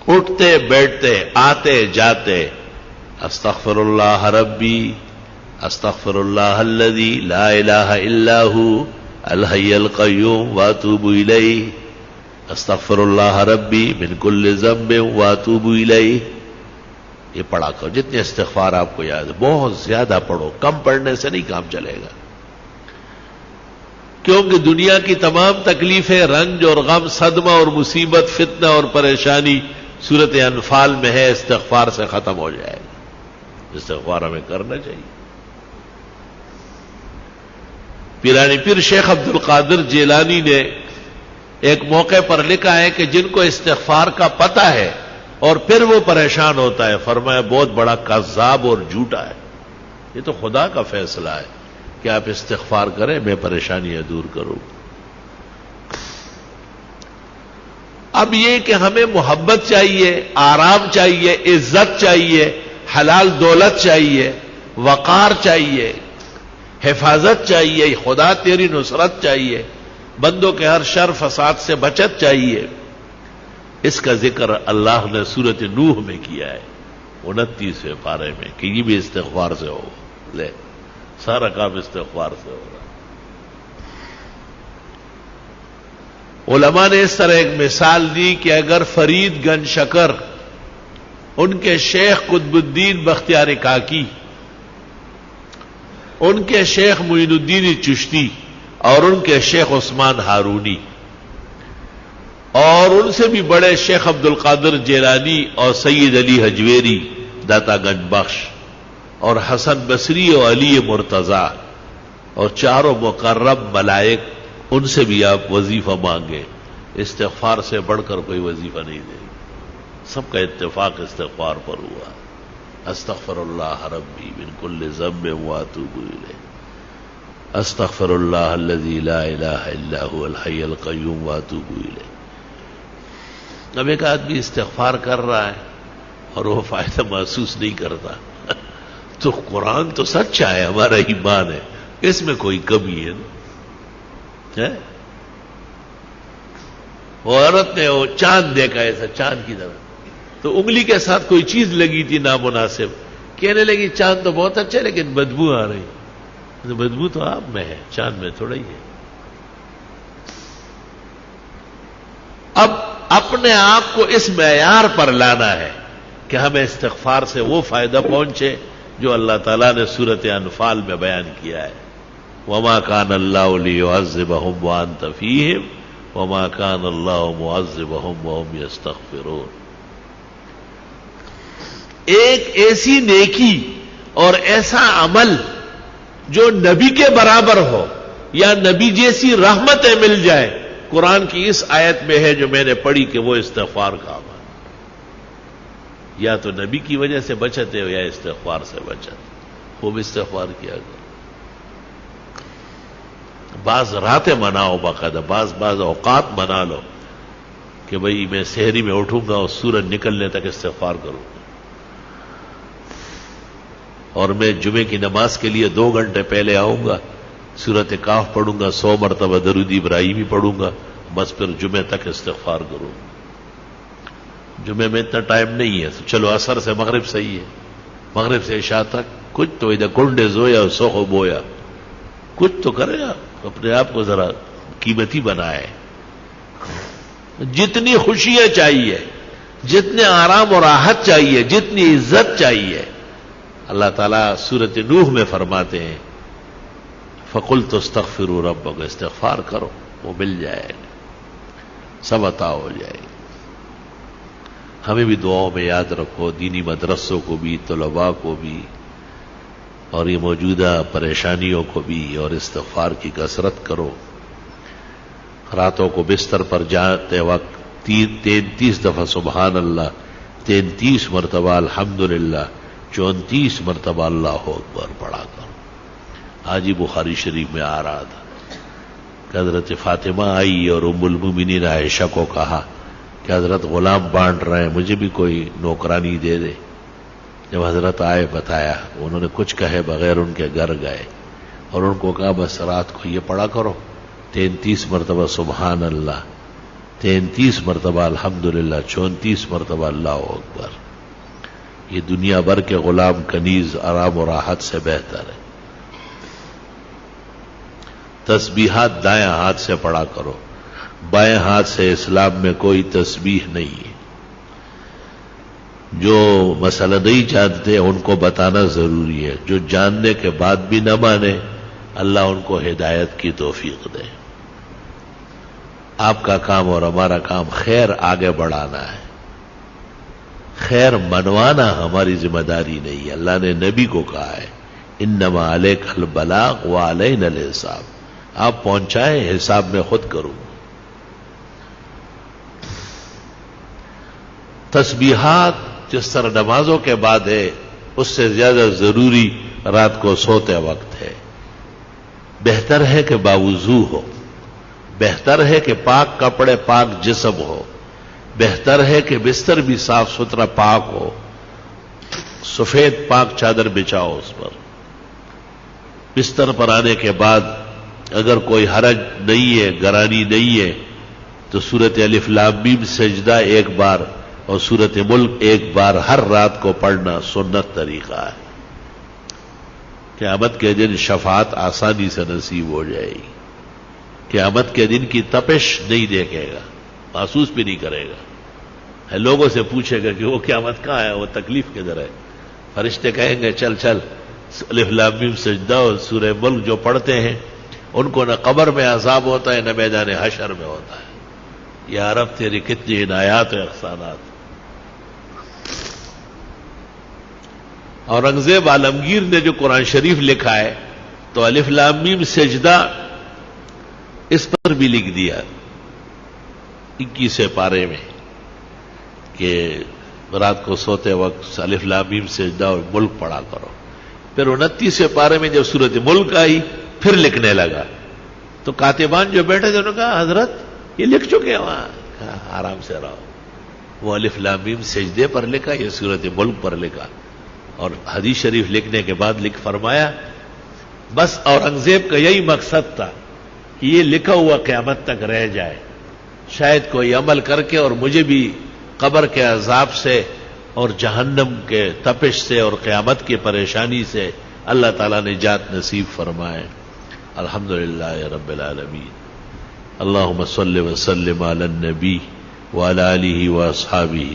اٹھتے بیٹھتے آتے جاتے استغفر اللہ ربی استغفر اللہ الذی لا الہ الا ہو الحی القیوم واتوب الیہ استغفر اللہ ربی من کل ذنب واتوب الیہ. یہ پڑھا کرو جتنے استغفار آپ کو یاد ہے، بہت زیادہ پڑھو، کم پڑھنے سے نہیں کام چلے گا. کیونکہ دنیا کی تمام تکلیفیں، رنج اور غم، صدمہ اور مصیبت، فتنہ اور پریشانی سورت انفال میں ہے، استغفار سے ختم ہو جائے گا. استغفار ہمیں کرنا چاہیے. پیرانی پیر شیخ عبد القادر جیلانی نے ایک موقع پر لکھا ہے کہ جن کو استغفار کا پتہ ہے اور پھر وہ پریشان ہوتا ہے، فرمایا بہت بڑا کذاب اور جھوٹا ہے. یہ تو خدا کا فیصلہ ہے کہ آپ استغفار کریں، میں پریشانیاں دور کروں. اب یہ کہ ہمیں محبت چاہیے، آرام چاہیے، عزت چاہیے، حلال دولت چاہیے، وقار چاہیے، حفاظت چاہیے، خدا تیری نصرت چاہیے، بندوں کے ہر شر فساد سے بچت چاہیے. اس کا ذکر اللہ نے سورت نوح میں کیا ہے 29ویں پارے میں کہ یہ بھی استغفار سے ہو. لے سارا کام استغفار سے ہو رہا. علماء نے اس طرح ایک مثال دی کہ اگر فرید گنج شکر ان کے شیخ قطب الدین بختیار کاکی، ان کے شیخ معین الدین چشتی اور ان کے شیخ عثمان ہارونی اور ان سے بھی بڑے شیخ عبد القادر جیلانی اور سید علی حجویری داتا گنج بخش اور حسن بصری اور علی مرتضی اور چاروں مقرب ملائک، ان سے بھی آپ وظیفہ مانگے. استغفار سے بڑھ کر کوئی وظیفہ نہیں دے. سب کا اتفاق استغفار پر ہوا. استغفر اللہ ربی من کل ذنب واتوب الیہ استغفر اللہ الذی لا الہ الا هو الحی القیوم واتوب الیہ. اب ایک آدمی استغفار کر رہا ہے اور وہ فائدہ محسوس نہیں کرتا تو قرآن تو سچا ہے، ہمارا ایمان ہے، اس میں کوئی کمی ہے نا. وہ عورت نے وہ چاند دیکھا ایسا چاند کی طرح، تو انگلی کے ساتھ کوئی چیز لگی تھی نامناسب، کہنے لگی چاند تو بہت اچھا ہے لیکن بدبو آ رہی. بدبو تو آپ میں ہے، چاند میں تھوڑا ہی ہے. اب اپنے آپ کو اس معیار پر لانا ہے کہ ہمیں استغفار سے وہ فائدہ پہنچے جو اللہ تعالیٰ نے سورت انفال میں بیان کیا ہے. وما كان الله ليعذبهم وانت فيهم وما كان الله معذبهم وهم يستغفرون. ایک ایسی نیکی اور ایسا عمل جو نبی کے برابر ہو یا نبی جیسی رحمتیں مل جائے، قرآن کی اس آیت میں ہے جو میں نے پڑھی کہ وہ استغفار کا عمل. یا تو نبی کی وجہ سے بچت ہے یا استغفار سے بچت. خوب استغفار کیا گیا. بعض راتیں مناؤ باقاعدہ، بعض اوقات منا لو کہ بھئی میں سحری میں اٹھوں گا اور سورج نکلنے تک استغفار کروں گا، اور میں جمعے کی نماز کے لیے 2 گھنٹے پہلے آؤں گا، سورت کاف پڑھوں گا، 100 مرتبہ درود ابراہیمی پڑھوں گا، بس پھر جمعے تک استغفار کروں گا. جمعے میں اتنا ٹائم نہیں ہے، چلو عصر سے مغرب صحیح ہے، مغرب سے عشاء تک کچھ تو ادھر کنڈے زویا سوخو بویا، کچھ تو کرے آپ، اپنے آپ کو ذرا قیمتی بنائے. جتنی خوشیاں چاہیے، جتنے آرام اور راحت چاہیے، جتنی عزت چاہیے، اللہ تعالیٰ سورۃ نوح میں فرماتے ہیں فَقُلْتُ اسْتَغْفِرُوا رَبَّكُمْ، استغفار کرو وہ مل جائے گا، سب عطا ہو جائے گا. ہمیں بھی دعاؤں میں یاد رکھو، دینی مدرسوں کو بھی، طلباء کو بھی، اور یہ موجودہ پریشانیوں کو بھی، اور استغفار کی کثرت کرو. راتوں کو بستر پر جاتے وقت 33 دفعہ سبحان اللہ، 33 مرتبہ الحمدللہ، 34 مرتبہ اللہ اکبر پڑھا کرو. آج ہی بخاری شریف میں آ رہا تھا کہ حضرت فاطمہ آئی اور ام المومنین عائشہ کو کہا کہ حضرت غلام بانٹ رہے ہیں، مجھے بھی کوئی نوکرانی دے دے. جب حضرت آئے بتایا، انہوں نے کچھ کہے بغیر ان کے گھر گئے اور ان کو کہا بس رات کو یہ پڑھا کرو 33 مرتبہ سبحان اللہ، 33 مرتبہ الحمدللہ، 34 مرتبہ اللہ اکبر. یہ دنیا بھر کے غلام کنیز آرام و راحت سے بہتر ہے. تسبیحات دائیں ہاتھ سے پڑھا کرو، بائیں ہاتھ سے اسلام میں کوئی تسبیح نہیں ہے. جو مسئلہ نہیں جانتے ان کو بتانا ضروری ہے، جو جاننے کے بعد بھی نہ مانے اللہ ان کو ہدایت کی توفیق دے. آپ کا کام اور ہمارا کام خیر آگے بڑھانا ہے، خیر منوانا ہماری ذمہ داری نہیں ہے. اللہ نے نبی کو کہا ہے انما علیک البلاغ وعلینا الحساب، آپ پہنچائیں، حساب میں خود کروں. تسبیحات جس طرح نمازوں کے بعد ہے اس سے زیادہ ضروری رات کو سوتے وقت ہے. بہتر ہے کہ باوضو ہو، بہتر ہے کہ پاک کپڑے پاک جسم ہو، بہتر ہے کہ بستر بھی صاف ستھرا پاک ہو، سفید پاک چادر بچھاؤ اس پر. بستر پر آنے کے بعد اگر کوئی حرج نہیں ہے، گرانی نہیں ہے، تو سورت الف لام میم سجدہ ایک بار اور سورت ملک ایک بار ہر رات کو پڑھنا سنت طریقہ ہے. قیامت کے دن شفاعت آسانی سے نصیب ہو جائے گی. قیامت کے دن کی تپش نہیں دیکھے گا، محسوس بھی نہیں کرے گا. لوگوں سے پوچھے گا کہ وہ قیامت کہاں ہے، وہ تکلیف کدھر ہے. فرشتے کہیں گے چل چل الف لام میم سجدہ اور سورہ ملک جو پڑھتے ہیں ان کو نہ قبر میں عذاب ہوتا ہے نہ میدان حشر میں ہوتا ہے. یا رب تیری کتنی عنایات و احسانات. اورنگزیب عالمگیر نے جو قرآن شریف لکھا ہے تو الف لام میم سجدہ اس پر بھی لکھ دیا 21 پارے میں کہ رات کو سوتے وقت الف لام میم سجدہ اور ملک پڑھا کرو. پھر 29 پارے میں جب سورت ملک آئی پھر لکھنے لگا تو کاتبان جو بیٹھے تھے انہوں نے کہا حضرت یہ لکھ چکے ہیں وہاں. کہا آرام سے رہو، وہ الف لام میم سجدے پر لکھا، یہ سورت ملک پر لکھا. اور حدیث شریف لکھنے کے بعد لکھ فرمایا بس اورنگزیب کا یہی مقصد تھا کہ یہ لکھا ہوا قیامت تک رہ جائے، شاید کوئی عمل کر کے اور مجھے بھی قبر کے عذاب سے اور جہنم کے تپش سے اور قیامت کی پریشانی سے اللہ تعالیٰ نے نجات نصیب فرمائے. الحمدللہ رب العالمین. اللہم صلی وسلم علی النبی وعلی آلہ واصحابہ